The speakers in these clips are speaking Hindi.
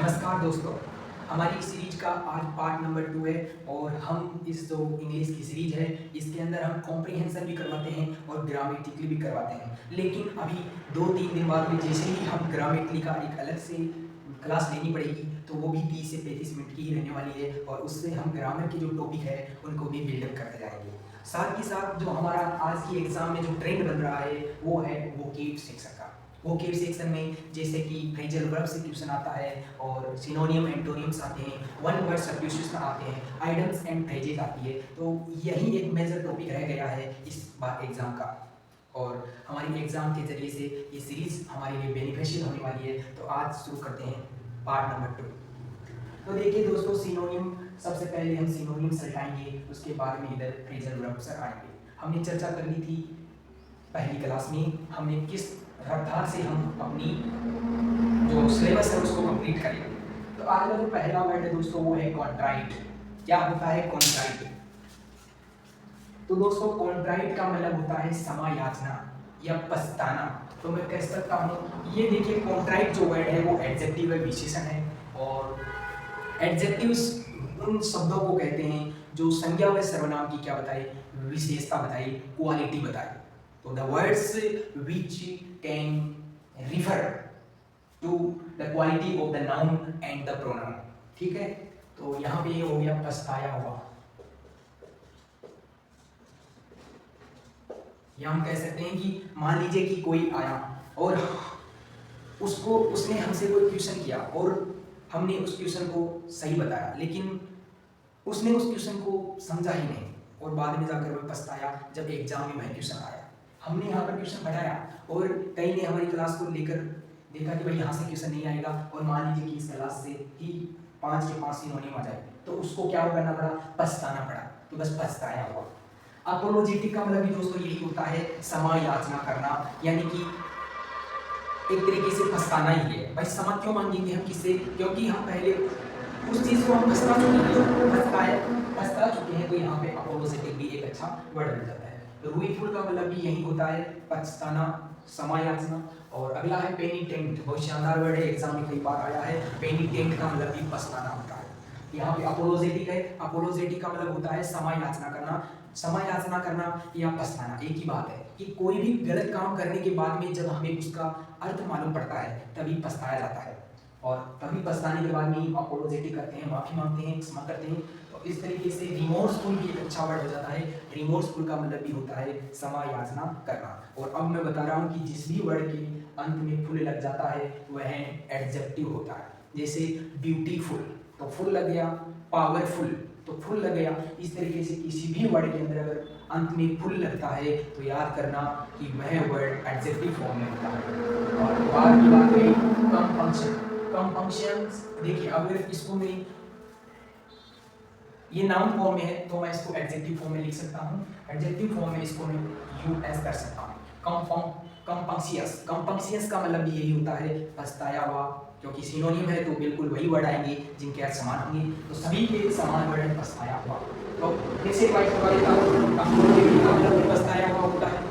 नमस्कार दोस्तों, हमारी सीरीज का आज पार्ट नंबर 2 है और हम इस जो इंग्लिश की सीरीज है इसके अंदर हम कॉम्प्रिहेंशन भी करवाते हैं और ग्रामेटिकली भी करवाते हैं। लेकिन अभी 2-3 दिन बाद में जैसे ही हम ग्रामेटिकली का एक अलग से क्लास लेनी पड़ेगी तो वो भी 30 से 35 मिनट की ही रहने वाली है और उससे हम ग्रामर के जो टॉपिक है उनको भी बिल्डअप करते जाएंगे। साथ ही साथ जो हमारा आज की एग्जाम में जो ट्रेंड बन रहा है वो है वोकेब सेक्शन का। वोकेब सेक्शन में जैसे कि फ्रेजल वर्ब से क्वेश्चन आता है और सिनोनियम एंटोनियम्स आते हैं, वन वर्ड सब्स्टिट्यूशन आते हैं, आइडम्स एंड फ्रेजेस आती है। तो यही एक मेजर टॉपिक रह गया है इस बार एग्जाम का और हमारी एग्जाम के जरिए से ये सीरीज हमारे लिए बेनिफिशियल होने वाली है। तो आज शुरू करते हैं पार्ट नंबर 2। तो देखिए दोस्तों, सिनोनियम सबसे पहले हम सिनोनियम हटाएंगे, उसके बाद में इधर फ्रेजल वर्ब्स आएंगे। हमने चर्चा कर ली थी पहली क्लास में, हमने किस रफ्तार से हम अपनी जो सिलेबस है उसको कंप्लीट करेंगे। तो आज का जो पहला वर्ड है दोस्तों वो है कॉन्ट्राइट। क्या होता है कॉन्ट्राइट? तो दोस्तों कॉन्ट्राइट का मतलब होता है समायाचना या पछताना। तो मैं कह सकता हूँ, ये देखिए कॉन्ट्राइट जो वर्ड है वो एडजेक्टिव है, विशेषण है और एडजेक्टिव्स उन शब्दों को कहते हैं जो संज्ञा व सर्वनाम की क्या बताए, विशेषता बताई, क्वालिटी बताई। तो the words which can refer to the quality of the noun and the pronoun. ठीक है, तो यहाँ पे ये हो गया पछताया हुआ, या हम कह सकते हैं कि मान लीजिए कि कोई आया और उसने हमसे कोई क्वेश्चन किया और हमने उस क्वेश्चन को सही बताया, लेकिन उसने उस क्वेश्चन को समझा ही नहीं और बाद में जाकर वह पछताया जब एग्जाम में वह क्वेश्चन आया। हमने यहाँ पर क्वेश्चन बढ़ाया और कई ने हमारी क्लास को लेकर देखा कि भाई यहाँ से क्वेश्चन नहीं आएगा और मान लीजिए कि इस क्लास से ही 5 के 5 सिनोनियम आ जाए, तो उसको क्या करना पड़ा, पछताना पड़ा। तो बस पछताया हुआ। अपोलोजेटिक का मतलब भी दोस्तों यही होता है, क्षमा याचना करना, यानी कि एक तरीके से पछताना ही है। भाई क्षमा क्यों मांगेंगे हम किससे? क्योंकि हम पहले उस चीज को हम पछता चुके हैं। तो यहाँ पे अपोलोजेटिक भी एक अच्छा वर्ड बन जाता है। रूईफुल का मतलब भी यही होता है, पछताना, समायाचना। और अगला है पेनिटेंट, बहुत शानदार वर्ड है, एग्जाम में कई बार आया है। पेनिटेंट का मतलब भी पछताना होता है। यहाँ पे अपोलोजेटिक है, अपोलोजेटिक का मतलब होता है समायाचना करना। समायाचना करना या पछताना एक ही बात है कि कोई भी गलत काम करने के बाद में जब हमें उसका अर्थ मालूम पड़ता है तभी पछताया जाता है और तभी पछताने के बाद में अपोलोजेटिक करते हैं, माफी मांगते हैं, क्षमा करते हैं। तो इस तरीके से रिमोर्सफुल भी एक अच्छा वर्ड हो जाता है। रिमोर्सफुल का मतलब भी होता है समायाचना करना। और अब मैं बता रहा हूँ कि जिस भी वर्ड के अंत में फुल लग जाता है वह एडजेक्टिव होता है। जैसे ब्यूटीफुल तो फुल लग गया, पावरफुल तो फुल लग गया। इस तरीके से किसी भी वर्ड के अंदर अगर अंत में फुल लगता है तो याद करना कि वह वर्ड एडजेक्टिव फॉर्म में होता है। और बाद की बात रही कंपंक्शन। कंपंक्शंस देखिए, अगर इसको मैं ये नाउन फॉर्म में है तो मैं इसको एडजेक्टिव फॉर्म में लिख सकता हूँ। एडजेक्टिव फॉर्म में इसको मैं यूएस कर सकता हूँ। कंपंक्शियस, कंपंक्शियस का मतलब भी यही होता है, पछताया हुआ। क्योंकि सिनोनियम है तो बिल्कुल वही वर्ड आएंगे जिनके अर्थ समान होंगे, तो सभी के समान वर्ड है पछताया हुआ। तो जैसे पछताया हुआ होता है,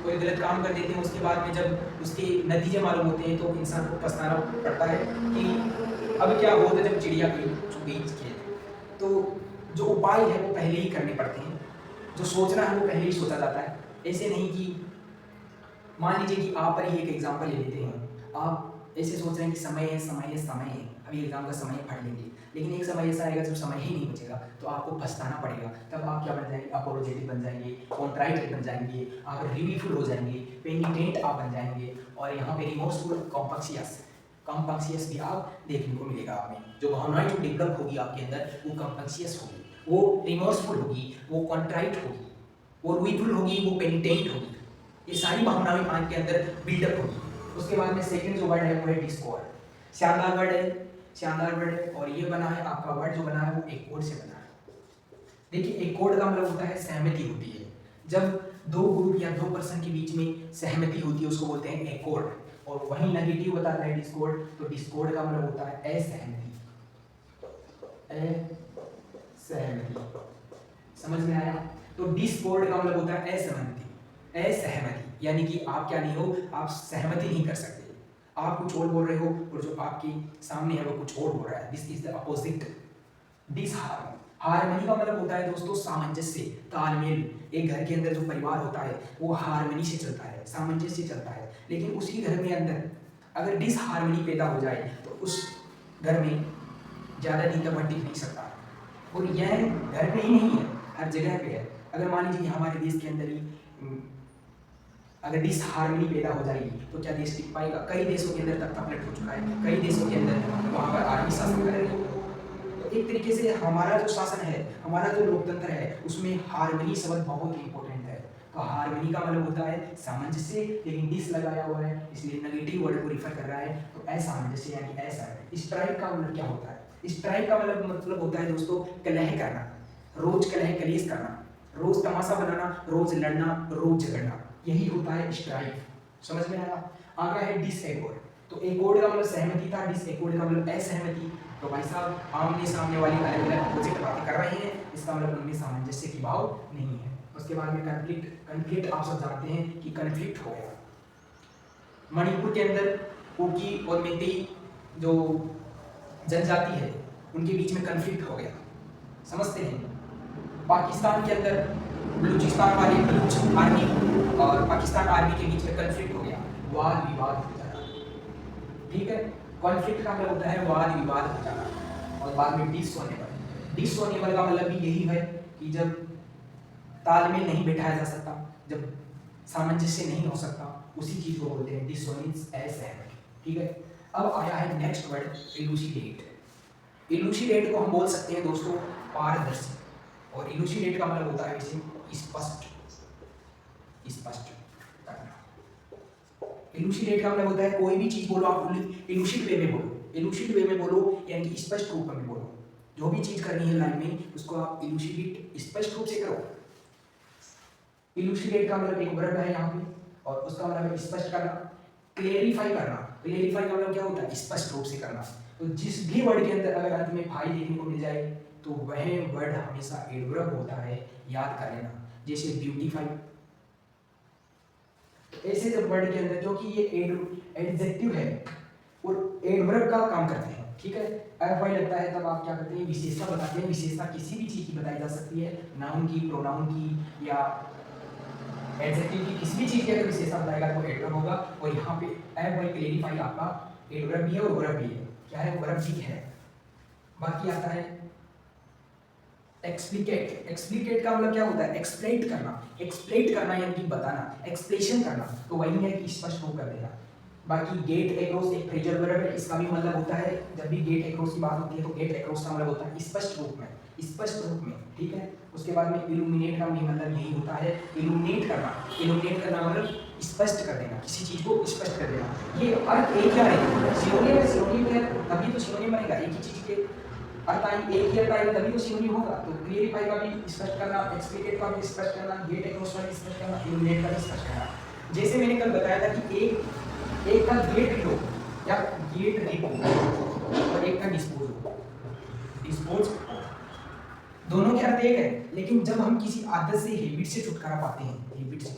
कोई गलत काम कर देते हैं उसके बाद में जब उसके नतीजे मालूम होते हैं तो इंसान को पछताना पड़ता है कि अब क्या होता जब चिड़िया गई खेत। तो जो उपाय है वो पहले ही करने पड़ते हैं, जो सोचना है वो पहले ही सोचा जाता है। ऐसे नहीं कि मान लीजिए कि आप पर ही एक एग्जाम्पल ले लेते हैं, आप ऐसे सोच रहे हैं कि समय है समय है समय है, अभी एग्जाम का समय पढ़ लेंगे, लेकिन एक समय ऐसा आएगा जब समय ही नहीं बचेगा तो आपको पछताना पड़ेगा। तब आप क्या बन जाएंगे, अपोलोजेटिक बन जाएंगे, कॉन्ट्राइट बन जाएंगे, आप रिलीफुल हो जाएंगे, पेनिटेंट आप बन जाएंगे। और यहाँ पे रिमोर्सफुल, कॉम्पंक्शियस, कॉम्पंक्शियस भी आप देखने को मिलेगा। आपमें जो भावनाएं जो डेवलप होगी आपके अंदर वो कॉम्पंक्शियस होगी, वो रिमोर्सफुल होगी, वो कॉन्ट्राइट होगी, वो रिलीफुल होगी, वो पेनिटेंट होगी। ये सारी भावनाएं आपके अंदर बिल्डअप होगी। उसके बाद में सेकंड जो वर्ड है वो है डिस्कॉर्ड। शानदार वर्ड है, शानदार वर्ड है। और ये बना है, आपका वर्ड जो बना है वो एकॉर्ड से बना है। देखिए एकॉर्ड का मतलब होता है सहमति होती है। जब दो ग्रुप या दो पर्सन के बीच में सहमति होती है उसको बोलते हैं एकॉर्ड। और वही नेगेटिव बताता है डिस्कॉर्ड। तो डिस्कॉर्ड का मतलब होता है असहमति। असहमति, समझ में आया? तो डिस्कॉर्ड का मतलब होता है असहमति, असहमति, यानी कि आप क्या नहीं हो, आप सहमति नहीं कर सकते, आप कुछ और बोल रहे हो और जो आपके सामने है वो कुछ और बोल रहा है। This is the opposite disharmony. Harmony का मतलब होता है दोस्तों सामंजस्य, तालमेल। एक घर के अंदर जो परिवार होता है वो हार्मनी से चलता है, सामंजस्य से चलता है। लेकिन उसी घर में अंदर अगर डिसहार्मनी पैदा हो जाए तो उस घर में ज़्यादा दिन तक टिक नहीं सकता। और यह घर पे ही नहीं है, हर जगह पे है। अगर मान लीजिए हमारे देश के अंदर ही अगर डिसहार्मनी पैदा हो जाएगी तो क्या देश टिक पाएगा? कई देशों के अंदर तख्ता पलट हो चुका है, कई देशों के अंदर वहाँ पर आर्मी शासन कर रही है। तो एक तरीके से हमारा जो शासन है, हमारा जो लोकतंत्र है, उसमें हार्मनी शब्द बहुत इंपॉर्टेंट है। तो हार्मनी का मतलब होता है सामंजस्य, लेकिन डिस लगाया हुआ है इसलिए नेगेटिव वर्ड को रिफर कर रहा है। तो असामंजस्य यानी ऐसा। स्ट्राइक का मतलब क्या होता है? स्ट्राइक का मतलब होता है दोस्तों कलह करना, रोज कलह कलेश करना, रोज तमाशा बनाना, रोज लड़ना, रोज झगड़ना, यही होता है स्ट्राइक। समझ में आया? आगे है डिसएकॉर्ड। तो एकॉर्ड का मतलब सहमति था, डिसएकॉर्ड का मतलब असहमति। तो भाई साहब आमने सामने वाली अलग अलग अपोजिट बातें कर रहे हैं, इसका मतलब उनमें सामंजस्य की भाव नहीं है। उसके बाद में कन्फ्लिक्ट। कन्फ्लिक्ट आप सब जानते हैं कि कन्फ्लिक्ट हो गया। मणिपुर के अंदर कुकी और मेइतेई जो जनजाति है उनके बीच में कन्फ्लिक्ट हो गया, समझते हैं। पाकिस्तान के अंदर बलूचिस्तान वाली बलूच आर्मी और पाकिस्तान आर्मी के बीच में कन्फ्लिक्ट हो गया, वाद विवाद हो जाना। ठीक है, कॉन्फ्लिक्ट का मतलब होता है वाद विवाद हो जाना। और बाद में डिसऑनेबल। डिसऑनेबल का मतलब भी यही है कि जब तालमेल नहीं बैठाया जा सकता, जब सामंजस्य नहीं हो सकता, उसी चीज को बोलते हैं डिसऑनेबल, असहमति। ठीक है, अब आया है नेक्स्ट वर्ड इलूसिडेट। इलूसिडेट को हम बोल सकते हैं दोस्तों पारदर्शी। और इलूसिडेट का मतलब होता है इसे स्पष्ट, स्पष्ट करना। इलूसिडेट का मतलब होता है कोई भी चीज बोलो आप इलूसिड वे में बोलो, इलूसिड वे में बोलो यानी कि स्पष्ट रूप में बोलो। जो भी चीज करनी है लाइफ में उसको आप इलूसिडेट स्पष्ट रूप से करो। इलूसिडेट का मतलब एक वर्ब है यहाँ पे और उसका मतलब स्पष्ट करना। क्लेरिफाई करना, क्लेरिफाई का मतलब क्या होता है? स्पष्ट रूप से करना। तो जिस भी वर्ड के अंदर अगर अंत में फाई देखने को मिल जाए तो वह वर्ड हमेशा एडवर्ब होता है, याद कर लेना। जैसे ब्यूटीफाई, ऐसे जब वर्ड के अंदर, क्योंकि ये एडजेक्टिव है और एडवर्ब का काम करते हैं, ठीक है। एफ वाई लगता है तब आप क्या करते हैं? विशेषता बताते हैं। विशेषता किसी भी चीज की बताई जा सकती है, नाउन की, प्रोनाउन की या एडजेक्टिव की, किसी भी चीज की अगर विशेषता बताएगा तो एडवर्ब होगा। और यहाँ पे एफ वाई क्लेरिफाई आपका एडवर्ब भी है और वर्ब भी है। क्या है? वर्ब भी है। बाकी आता है एक्सप्लिकेट। एक्सप्लिकेट का मतलब क्या होता है? एक्सप्लेट करना। एक्सप्लेट करना यानी कि बताना, एक्सप्लेशन करना। तो वही है कि स्पष्ट रूप कर देना। बाकी गेट एक्रॉस एक फ्रेजल वर्ब है, इसका भी मतलब होता है, जब भी गेट एक्रॉस की बात होती है तो गेट एक्रॉस का मतलब होता है स्पष्ट रूप में, स्पष्ट रूप में। ठीक है, उसके बाद में इल्यूमिनेट का भी मतलब यही होता है, इल्यूमिनेट करना। इल्यूमिनेट करना मतलब स्पष्ट कर देना, किसी चीज को स्पष्ट कर देना। ये अर्थ एक क्या है? सिनोनिम है। सिनोनिम है तभी तो सिनोनिम बनेगा। एक ही चीज के अर्थ आएंगे, एक ही अर्थ आएगा तभी तो सिनोनिम होगा। तो क्लेरिफाई का भी स्पष्ट करना, एक्सप्लिकेट का भी स्पष्ट करना, गेट एक्रॉस का भी स्पष्ट करना, इल्यूमिनेट का भी स्पष्ट करना। जैसे मैंने कल बताया था कि एक था गेट रीडो या गेट रीडो और एक था डिस्पोज। डिस्पोज दोनों के अर्थ एक है, लेकिन जब हम किसी आदत से, हैबिट से छुटकारा पाते हैं, हैबिट से,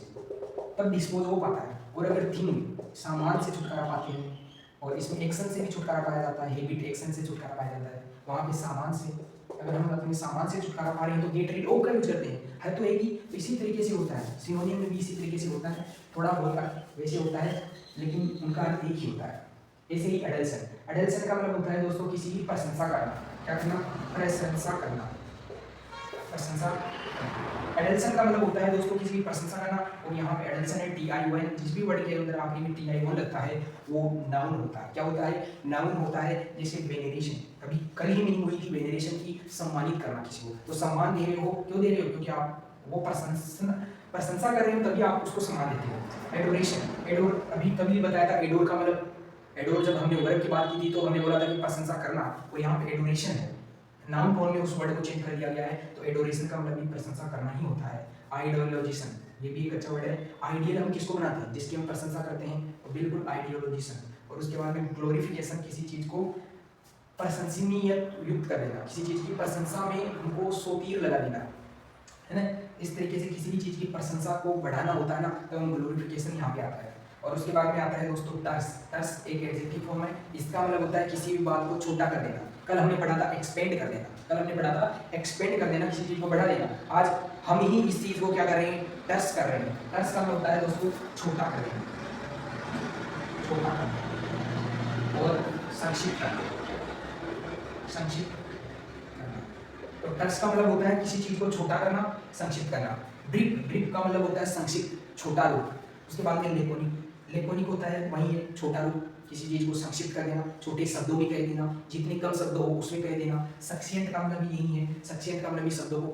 तब डिस्पोज हो पाता है। और अगर थिंग, सामान से छुटकारा पाते हैं, और इसमें एक्शन से भी छुटकारा पाया जाता है, हैबिट एक्शन से छुटकारा पाया जाता है, वहाँ पे सामान से, अगर हम अपने सामान से छुटकारा पा रहे हैं तो गेट रीड ओ का यूज करते हैं। है तो एक ही, तो इसी तरीके से होता है। सिनोनिम में भी इसी तरीके से होता है, थोड़ा बहुत वैसे होता है लेकिन उनका अर्थ एक ही होता है। ऐसे ही एडल्सन। एडल्सन का मतलब होता है दोस्तों किसी की प्रशंसा करना। क्या करना? प्रशंसा करना, प्रशंसा। एडल्सन का मतलब होता है दोस्तों किसी की प्रशंसा करना। और यहाँ पे एडल्सन है TION। जिस भी वर्ड के अंदर आखिरी में TION लगता है वो नाउन होता है। क्या होता है? नाउन होता है। जैसे वेनेरेशन, अभी कल ही मीनिंग हुई थी वेनेरेशन की, सम्मानित करना किसी को। तो सम्मान दे रहे हो, क्यों दे रहे हो? क्योंकि आप वो प्रशंसा कर रहे हो तभी आप उसको सम्मान देते हो। एडोरेशन, एडोर अभी कभी बताया था। एडोर का मतलब, एडोर जब हमने वर्ब की बात की थी तो हमने बोला था कि प्रशंसा करना, और यहाँ पे एडोरेशन है, नाउन फॉर्म में उस वर्ड को चेंज कर दिया गया है। तो एडोरेशन का मतलब भी प्रशंसा करना ही होता है। आइडियोलॉजिशन, ये भी एक अच्छा वर्ड है। आइडियल हम किसको बनाते हैं? जिसकी हम प्रशंसा करते हैं, तो बिल्कुल आइडियोलॉजिशन। और उसके बाद में ग्लोरिफिकेशन, किसी चीज को प्रशंसनीय युक्त कर देना, किसी चीज की प्रशंसा में उनको सोतीर लगा देना, है ना। इस तरीके से किसी भी चीज की प्रशंसा को बढ़ाना होता है ना, तो ग्लोरिफिकेशन यहाँ पे आता है। और उसके बाद में आता है दोस्तों टर्स। टर्स एक एडजेक्टिव फॉर्म है, इसका मतलब होता है किसी भी बात को छोटा कर देना। कल हमने पढ़ा था एक्सपेंड कर देना, कल हमने पढ़ा था एक्सपेंड कर देना, किसी चीज़ को बढ़ा देना। आज हम ही इस चीज़ को क्या कर रहे हैं, टर्स कर रहे हैं। टर्स का मतलब होता है दोस्तों छोटा कर देना, छोटा करना और संक्षिप्त करना, संक्षिप्त करना। तो टर्स का मतलब होता है किसी चीज को छोटा करना, संक्षिप्त करना। ब्रीफ, ब्रीफ का मतलब होता है संक्षिप्त, छोटा रूप। उसके बाद में लेकोनिक, लेकोनिक होता है वही है छोटा रूप, किसी चीज को संक्षिप्त कर देना, छोटे शब्दों में कह देना, जितने कम शब्द हो उसमें कह देना। सक्सेंट का मतलब यही है, सक्सेंट का मतलब भी शब्दों को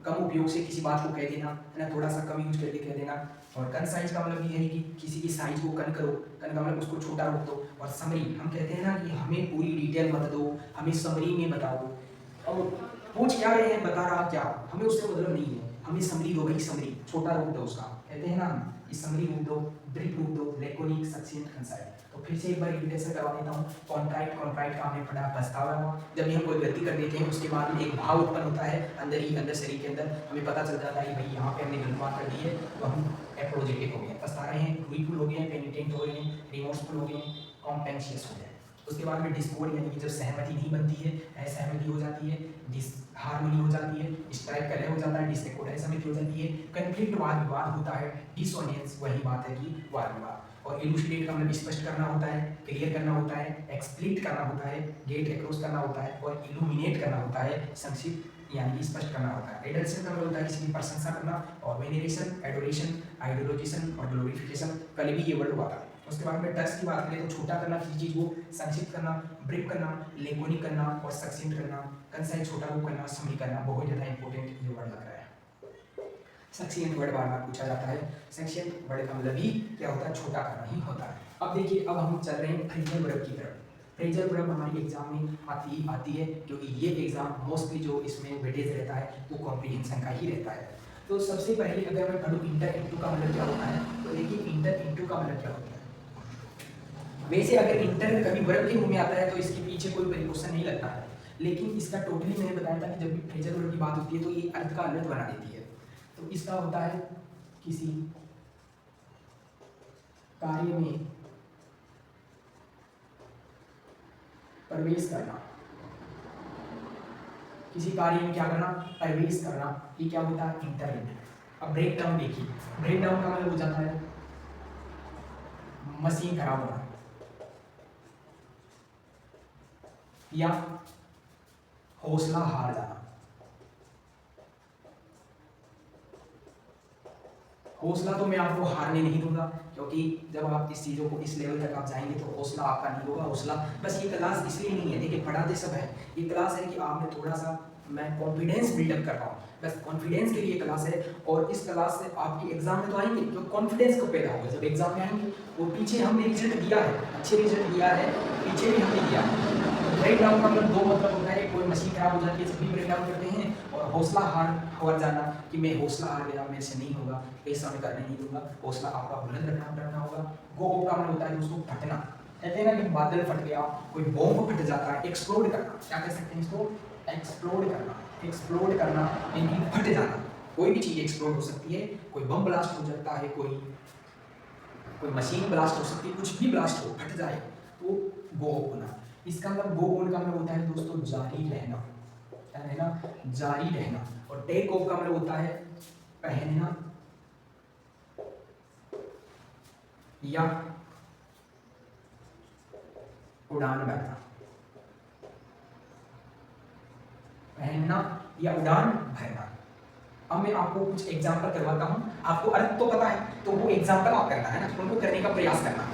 कम उपयोग से किसी बात को कह देना, है ना, थोड़ा सा कम यूज करके कह देना। और कंसाइज का मतलब ये है कि किसी की साइज को कम करो, कम का मतलब उसको छोटा रोक दो। और समरी, हम कहते हैं ना कि हमें पूरी डिटेल मत दो, हमें समरी में बता दो। और पूछ क्या रहे हैं, बता रहा क्या, हमें उससे मतलब नहीं है, हमें समरी दो भाई, समरी, छोटा रूप दो उसका, कहते हैं ना हम, समरी रूप दो, ब्रीफ रूप दो, लेकोनिक, सक्सेंट, कंसाइज। तो फिर से एक बार रिविजन करवा देता हूँ। कॉन्ट्राइट, कॉन्ट्राइट का हमने पढ़ा पछतावा। जब भी हम कोई गलती कर देते हैं उसके बाद में एक भाव उत्पन्न होता है अंदर ही, अंदर शरीर के अंदर, हमें पता चल जाता है भाई यहाँ पे हमने गलत बात कर दी है, तो हम एपोलोजेटिक हो गए, पछता रहे हैं, ग्रीफुल हो गए, पेनिटेंट हो गए, रिमोर्सफुल हो गए, कॉम्पेंशियस हो गए। उसके बाद में डिस्कॉर्ड यानी कि जब सहमति नहीं बनती है, असहमति हो जाती है, डिसहार्मनी हो जाती है, स्ट्राइक कलह हो जाता है, डिसएकॉर्ड असहमति हो जाती है, कन्फ्लिक्ट वाद विवाद होता है, डिसोनियंस वही बात है कि वाद विवाद। और इलुसिडेट का मतलब स्पष्ट करना होता है, क्लियर करना होता है, एक्सप्लिट करना होता है, गेट अक्रॉस करना होता है, और इल्यूमिनेट करना होता है, संक्षिप्त यानी कि स्पष्ट करना होता है। एडल्सन का मतलब होता है किसी की प्रशंसा करना, और वेनेरेशन, एडोरेशन, आइडोलोजिशन और ग्लोरिफिकेशन, कल भी ये वर्ड हुआ था। उसके बाद में टर्स की बात करें तो छोटा करना किसी चीज को, संक्षिप्त करना, ब्रीफ करना, लेकोनिक करना और सक्सेंट करना, कंसाइज छोटा रूप करना, समरी करना। बहुत ज़्यादा इंपॉर्टेंट ये वर्ड लग रहा है। सक्सेंट वर्ड बार बार पूछा जाता है, सक्सेंट वर्ड का मतलब ही क्या होता है, छोटा करना ही होता है। अब देखिए, अब हम चल रहे हैं फ्रेजल वर्ब की तरफ। फ्रेजल वर्ब हमारी एग्जाम में आती है क्योंकि ये एग्जाम मोस्टली जो इसमें वेटेज रहता है वो कॉम्प्रिहेंशन का ही रहता है। तो सबसे पहले अगर मैं पढ़ूँ इंटर इंटू का मतलब क्या होता है, तो देखिए इंटर इंटू का मतलब क्या होता है। वैसे अगर इंटर कभी वर्ब के मुंह में आता है तो इसके पीछे कोई प्रिकॉशन नहीं लगता है, लेकिन इसका टोटली मैंने बताया था कि जब भी फ्रेजल वर्ब की बात होती है तो ये अर्थ का अलग बना देती है। तो इसका होता है किसी कार्य में प्रवेश करना, किसी कार्य में क्या करना, प्रवेश करना, ये क्या होता है, इंटर इंटू। अब ब्रेक डाउन देखिए, ब्रेक डाउन का मतलब हो जाता है मशीन खराब होना या हौसला हार जाना। हौसला तो मैं आपको हारने नहीं दूंगा, क्योंकि जब आप इस चीज़ों को इस लेवल तक आप जाएंगे तो हौसला आपका नहीं होगा। हौसला बस ये क्लास इसलिए नहीं है, देखिए पढ़ाते सब है, ये क्लास है कि आपने थोड़ा सा मैं कॉन्फिडेंस बिल्डअप कर पाऊँ, बस कॉन्फिडेंस के लिए क्लास है। और इस क्लास से आपकी एग्जाम में तो आएंगे तो कॉन्फिडेंस कब पैदा होगा, जब एग्जाम में आएंगे। वो पीछे हमने रिजल्ट दिया है, अच्छे रिजल्ट दिया है, पीछे भी हमने दिया है। ब्रेक डाउन का मतलब दो मतलब होता है, कोई मशीन खराब हो जाती है सभी ब्रेक डाउन करते हैं, और हौसला हार जाना कि मैं हौसला हार गया, मेरे से नहीं होगा, ऐसा मैं करने नहीं दूंगा। हौसला आपका बुलंद रखना होगा। गो ऑफ का मतलब होता है दोस्तों फटना, कहते हैं ना कि बादल फट गया, कोई बॉम्ब फट जाता है, एक्सप्लोड करना, क्या कह सकते हैं इसको, एक्सप्लोड करना। एक्सप्लोड करना यानी फट जाना, कोई भी चीज़ एक्सप्लोड हो सकती है, कोई बम ब्लास्ट हो सकता है, कोई मशीन ब्लास्ट हो सकती है, कुछ भी ब्लास्ट हो, फट जाए तो गो ऑफ होना। इसका मतलब गो ऑन का मतलब होता है दोस्तों जारी रहना, क्या रहना, जारी रहना। और टेक ऑफ का मतलब होता है पहनना या उड़ान भरना, पहनना या उड़ान भरना। अब मैं आपको कुछ एग्जाम्पल करवाता हूँ, आपको अर्थ तो पता है तो वो एग्जाम्पल आप करना है ना, उनको करने का प्रयास करना।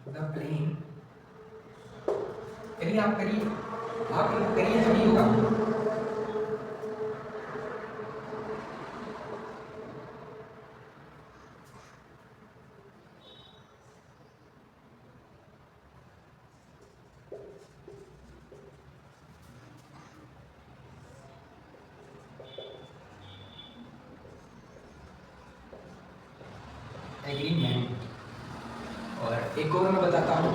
द प्लेन, करिए आप, करिए आप, करिए तभी होगा। एग्रीमेंट। और एक और मैं बताता हूँ,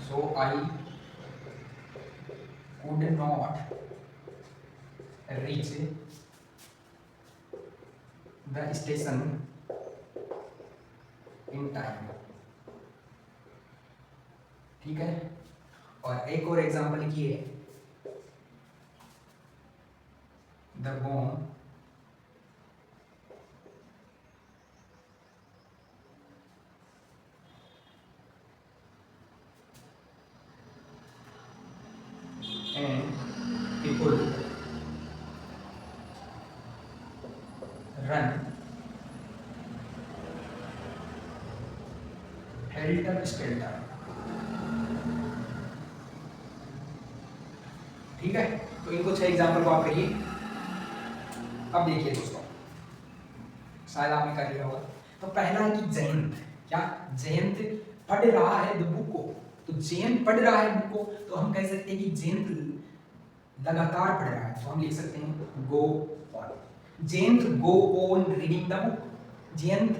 so I could not reach the station in time। ठीक है। और एक और एग्जांपल लिखिए, the bomb and people run helter skelter। ठीक है, तो इन कुछ एग्जाम्पल को आप करिए। अब देखिए दोस्तों, शायद आपने कर लिया होगा। तो पहला है कि जयंत, क्या जयंत पढ़ रहा है द बुक को। तो जयंत पढ़ रहा है बुक को, तो हम कह सकते हैं कि जयंत लगातार पढ़ रहा है, तो हम लिख सकते हैं go on. Jayant go on reading the book. Jayant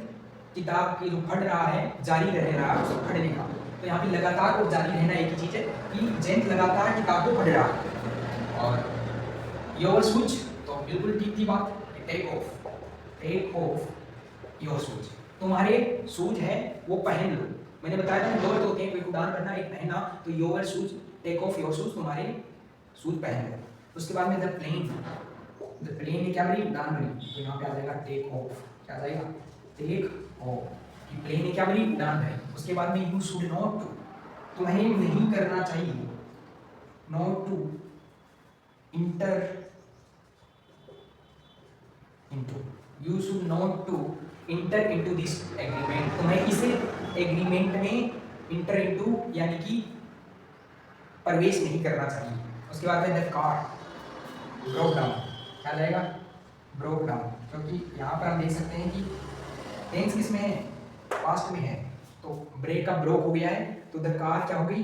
किताब की जो पढ़ रहा है, जारी रह रहा है उसको पढ़ने का। तो यहाँ पे लगातार और जारी रहना एक ही चीज है कि जयंत लगातार किताब को पढ़ रहा है। और योर शूज, तो बिल्कुल ठीक थी बात, टेक ऑफ योर शूज। तुम्हारे शूज है वो पहन लो। मैंने बताया था दो अर्थ होते हैं, एक उड़ान करना, एक पहनना। तो your shoes, take off your shoes, तुम्हारे शूज पहन लो। उसके बाद में द प्लेन ने क्या बनी, उड़ान बनी। तो यहाँ पे आ जाएगा टेक ऑफ, क्या आ जाएगा, टेक ऑफ। प्लेन ने क्या बनी, उड़ान भरी। उसके बाद में यू शुड नॉट टू, तुम्हें नहीं करना चाहिए, not to enter into, you should not to enter into this agreement. तुम्हें इस एग्रीमेंट में इंटर इनटू यानी कि प्रवेश नहीं करना चाहिए। उसके बाद में द कार ब्रोक डाउन, क्या जाएगा, ब्रोक डाउन। क्योंकि यहाँ पर हम देख सकते हैं कि टेंस किस में है, पास्ट में है। तो ब्रेक का ब्रोक हो गया है, तो द कार क्या हो गई,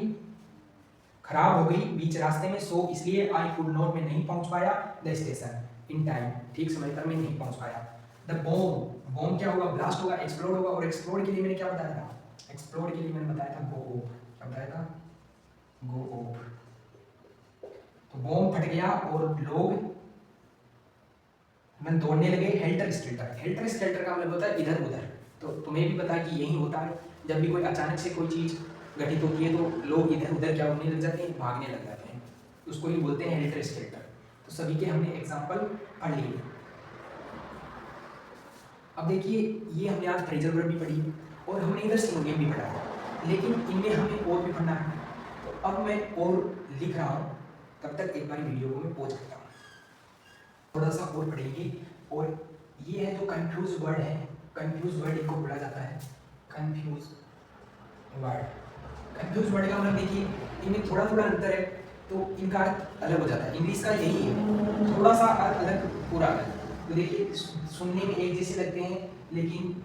खराब हो गई बीच रास्ते में। सो इसलिए आई कुड नॉट में नहीं पहुंच पाया द स्टेशन इन टाइम, ठीक समय पर मैं नहीं पहुंच पाया। द बॉम्ब क्या होगा, ब्लास्ट होगा, एक्सप्लोड होगा। और एक्सप्लोड के लिए मैंने क्या बताया था, एक्सप्लोड के लिए मैंने बताया था गो ऑफ, क्या बताया था, गो ऑफ। तो बॉम्ब फट गया और लोग मैं दौड़ने लगे हेल्टर स्केल्टर। हेल्टर स्केल्टर का मतलब होता है इधर उधर। तो तुम्हें भी पता है कि यही होता है, जब भी कोई अचानक से कोई चीज़ घटित होती है तो लोग इधर उधर क्या होने लग जाते हैं, भागने लग जाते हैं। उसको ही बोलते हैं हेल्टर स्केल्टर। तो सभी के हमने एग्जाम्पल पढ़ लिए। अब देखिए, ये हमने आज फ्रेजल वर्ब भी पढ़ी और हमने इधर सिनोनिम भी पढ़ा है, लेकिन इनमें हमें और भी पढ़ना है। तो अब मैं और लिख रहा हूँ, तब तक एक बार वीडियो को मैं पॉज करता हूँ, थोड़ा सा और पढ़ेंगे। और ये है जो कंफ्यूज वर्ड है, कंफ्यूज वर्ड इनको बोला जाता है कंफ्यूज वर्ड। कंफ्यूज वर्ड का मतलब देखिए, इनमें थोड़ा थोड़ा अंतर है, तो इनका अर्थ अलग हो जाता है। इंग्लिश का यही है, थोड़ा सा अर्थ अलग, पूरा अलग। तो देखिए, सुनने में एक जैसे लगते हैं, लेकिन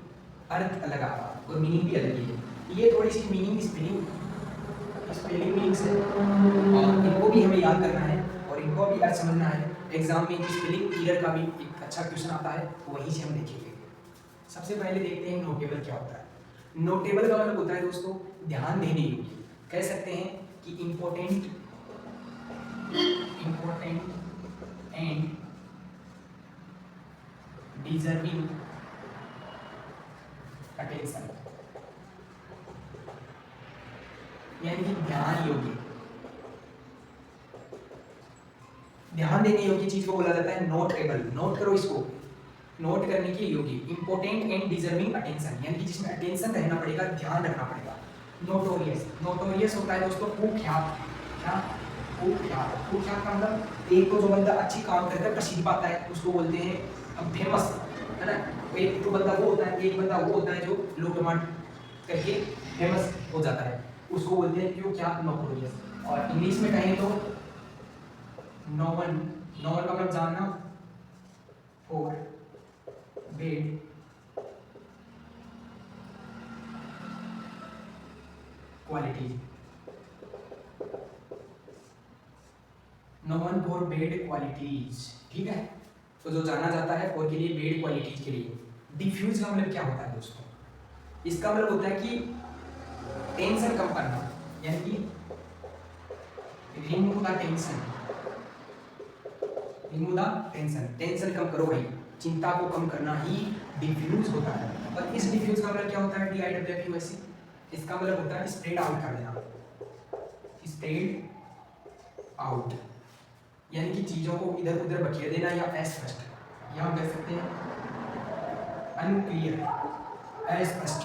अर्थ अलग आता है और मीनिंग भी अलग ही है। ये थोड़ी सी मीनिंग स्पेलिंग मीनिंग्स है, और इनको भी हमें याद करना है और इनको भी अर्थ समझना है। एग्जाम में स्पेलिंग एरर का भी एक अच्छा क्वेश्चन आता है, तो वहीं से हम देखेंगे। सबसे पहले देखते हैं नोटेबल क्या होता है। नोटेबल का मतलब होता है दोस्तों ध्यान देने योग्य, कह सकते हैं कि इम्पोर्टेंट एंड डिजर्विंग अटेंशन, यानी कि ध्यान योग्य, ध्यान देने योग्य चीज को बोला जाता है नोटेबल। नोट करो इसको, नोट करने के योग्य। इंपोर्टेंट एंड डिजर्विंग अटेंशन, यानी कि जिसमें अटेंशन रहना पड़ेगा, ध्यान रखना पड़ेगा। नोटोरियस, नोटोरियस होता है दोस्तों कुख्यात। क्या, कुख्यात। कुख्यात का मतलब एक तो जो बंदा अच्छी काम करता है, प्रसिद्ध पाता है, उसको बोलते हैं फेमस, है ना। एक तो बंदा वो होता है, एक बंदा वो होता है जो लोग डिमांड करके फेमस हो जाता है, उसको बोलते हैं कुख्यात, नोटोरियस। और इंग्लिश में कहें तो नोवन, नोवन का मतलब जानना, for bed qualities, known for bed qualities, ठीक है। तो जो जाना जाता है और के लिए बेड क्वालिटीज के लिए। डिफ्यूज का मतलब क्या होता है दोस्तों? इसका मतलब होता है कि टेंशन कम करना, यानी कि remove the tension, remove the tension, tension कम करो भाई, चिंता को कम करना ही डिफ्यूज होता है। और इस डिफ्यूज का मतलब क्या होता है? DIWFUS, इसका मतलब होता है स्प्रेड आउट कर देना, स्प्रेड आउट, यानी कि चीजों को इधर उधर बखेर देना, या अस्पष्ट, या हम कह सकते हैं अनक्लियर, अस्पष्ट,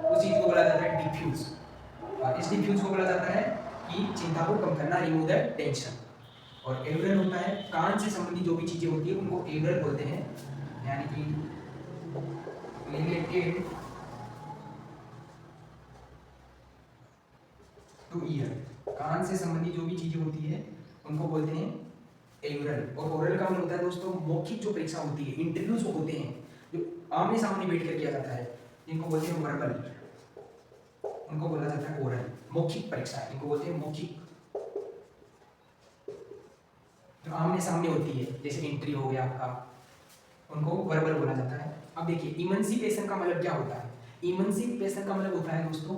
उस चीज को बोला जाता है डिफ्यूज। और इस डिफ्यूज को बोला जाता है कि चिंता को कम करना, रिमूव द टेंशन। और एवरल होता है कान से संबंधित जो भी चीजें होती है उनको एवरल बोलते हैं, यानी कि रिलेटेड टू ईयर, कान से संबंधित जो भी चीजें होती है उनको बोलते हैं एवरल। और ओरल का मतलब होता है दोस्तों मौखिक जो परीक्षा होती है, इंटरव्यूज होते हैं जो आमने सामने बैठ कर किया जाता है, इनको बोलते हैं वर्बल, उनको बोला जाता है ओरल। मौखिक परीक्षा इनको बोलते हैं मौखिक, जो आमने सामने होती है, जैसे इंटरव्यू हो गया आपका, उनको वर्बल बोला जाता है। अब देखिए इमेंसिपेशन का मतलब क्या होता है? इमेंसिपेशन का मतलब होता है दोस्तों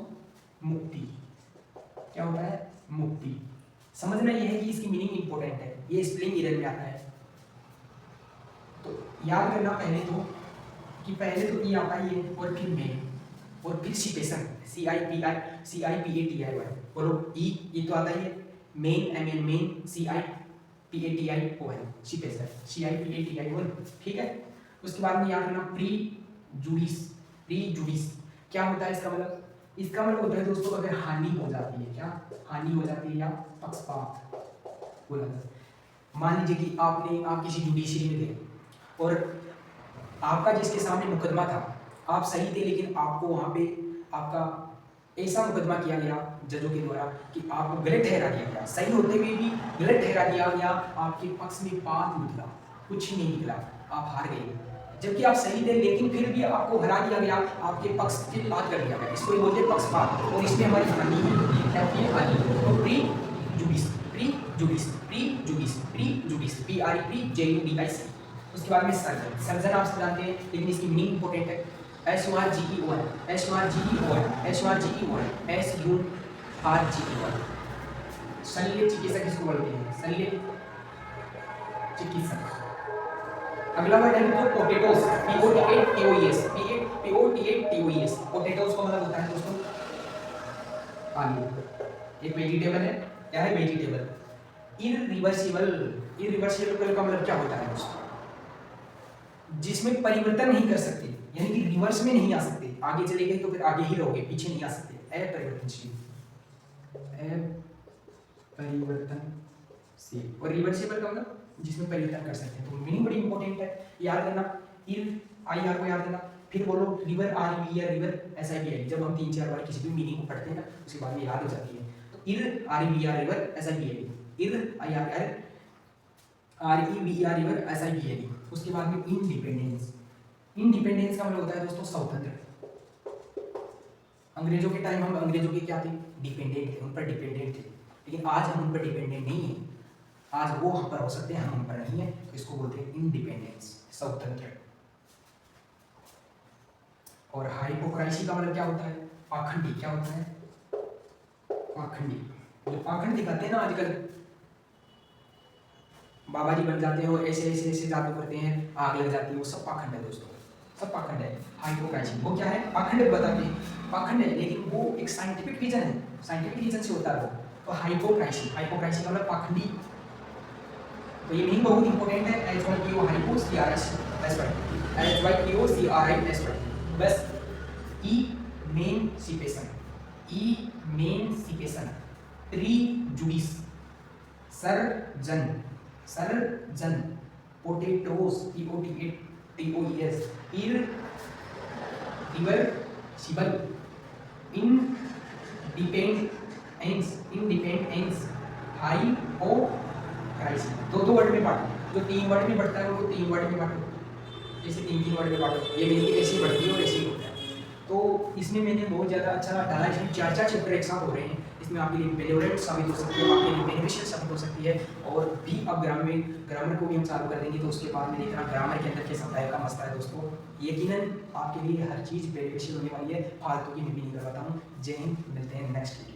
मुक्ति। क्या होता है? मुक्ति। समझना यह है कि इसकी मीनिंग इंपॉर्टेंट है, ये स्पेलिंग एरर में आता है। तो याद करना पहले तो कि पहले तो ई आता है ये, और फिर मेन, और फिर सिपेशन, CIPATI, बोलो ई, ये तो आता है main, MN main, CIPATI, सिपेशन, CIPATI, ठीक है। उसके बाद में याद रखना प्री जुडिस, प्री जुडिस क्या होता है इसका मतलब? इसका मतलब होता है दोस्तों अगर हानि हो जाती है, क्या हानि हो जाती है, या पक्षपात बोला जाता है। मान लीजिए कि आप किसी जुडिशरी में गए और आपका जिसके सामने मुकदमा था, आप सही थे, लेकिन आपको वहां पे आपका ऐसा मुकदमा किया गया जजों के द्वारा कि आपको गलत ठहरा दिया गया, सही होते हुए भी गलत ठहरा दिया गया, आपके पक्ष में बात निकला, कुछ ही नहीं निकला, आप हार गए। जबकि आप सही थे लेकिन फिर भी आपको हरा दिया गया, आपके पक्ष के बात कर दिया गया, इसको बोलते हैं पक्षपात। और इसमें हमारी हानि है हानि। तो pre जुडिस, pre जुडिस, pre जुडिस, pre जुडिस, PREJUDIC। उसके बाद में सर्जन, सर्जन आप जानते हैं लेकिन इसकी मीनिंग इंपॉर्टेंट है। SURGEON, SURGEON, SURGEON, SURGEON, शल्य चिकित्सक इसको बोलते हैं, शल्य चिकित्सक। अगला वर्ड है तो पोटैटोस, POTATOES, POTATOES, पोटैटोस का मतलब होता है दोस्तों आलू, एक वेजिटेबल है। क्या है? वेजिटेबल। इररिवर्सिबल, इररिवर्सिबल का मतलब क्या होता है दोस्तों? जिसमें परिवर्तन नहीं कर सकते, यानी कि रिवर्स में नहीं आ सकते, आगे चले गए तो फिर आगे ही रहोगे, पीछे नहीं आ सकते। अपरिवर्तनशील, अपरिवर्तनशील। और रिवर्सिबल का मतलब जिसमें परिवर्तन कर सकते हैं। तो मीनिंग बड़ी इंपॉर्टेंट है, याद करना। इर IR को याद करना, फिर बोलो रिवर, REVER, रिवर, SIVI। जब हम 3-4 बार किसी भी मीनिंग को पढ़ते हैं ना, उसके बाद में याद हो जाती है। तो इर REVER, river, SIVI, इर IR REVER, river, SIVI। उसके बाद में इंडिपेंडेंस, इंडिपेंडेंस का मतलब होता है दोस्तों स्वतंत्र। अंग्रेजों के टाइम हम अंग्रेजों के क्या थे? डिपेंडेंट थे, उन पर डिपेंडेंट थे, लेकिन आज हम उन पर डिपेंडेंट नहीं है। आज वो हम पर हो सकते हैं, हम पर नहीं है, तो इसको बोलते हैं इंडिपेंडेंस, स्वतंत्र। और हाइपोक्रासी का मतलब क्या होता है? पाखंडी। क्या होता है? पाखंडी। जो पाखंड दिखाते हैं ना आजकल, बाबा जी बन जाते हैं और ऐसे ऐसे ऐसे जादू करते हैं, आग लग जाती है, वो सब पाखंड है दोस्तों, सब पाखंड है। हाइपोक्रासी वो क्या है? पाखंड बताते हैं, पाखंड है, लेकिन वो एक साइंटिफिक रीजन है, साइंटिफिक रीजन से होता है वो। तो हाइपोक्रासी, हाइपोक्रासी का मतलब पाखंडी। तो ये मीनिंग बहुत इंपॉर्टेंट है। HYPO HYPOCRIS, बस emancipation, emancipation, prejudice, surgeon, surgeon, potatoes, POTATOES, irreversible, independence, independence, hypocrisy. दो वर्ड में बांटो, जो 3 वर्ड में बढ़ता है वो 3 वर्ड में बांटो, जैसे 3 वर्ड में बांटो, ये मीनिंग ऐसी बढ़ती है और ऐसी होता है। तो इसमें मैंने बहुत ज़्यादा अच्छा डाला, इसमें 4-4 चैप्टर एक साथ हो रहे हैं। इसमें आपके लिए बेनिफिट साबित हो सकती है, आपके लिए बेनिफिशियल साबित हो सकती है। और भी अब ग्रामर को भी हम चालू कर देंगे, तो उसके बाद में देखना ग्रामर के अंदर कैसा टाइप का मसला है दोस्तों। यकीनन आपके लिए हर चीज़ बेनिफिशियल होने वाली है, फालतू की मैं भी नहीं करवाता हूँ। जय हिंद, मिलते हैं नेक्स्ट वीडियो।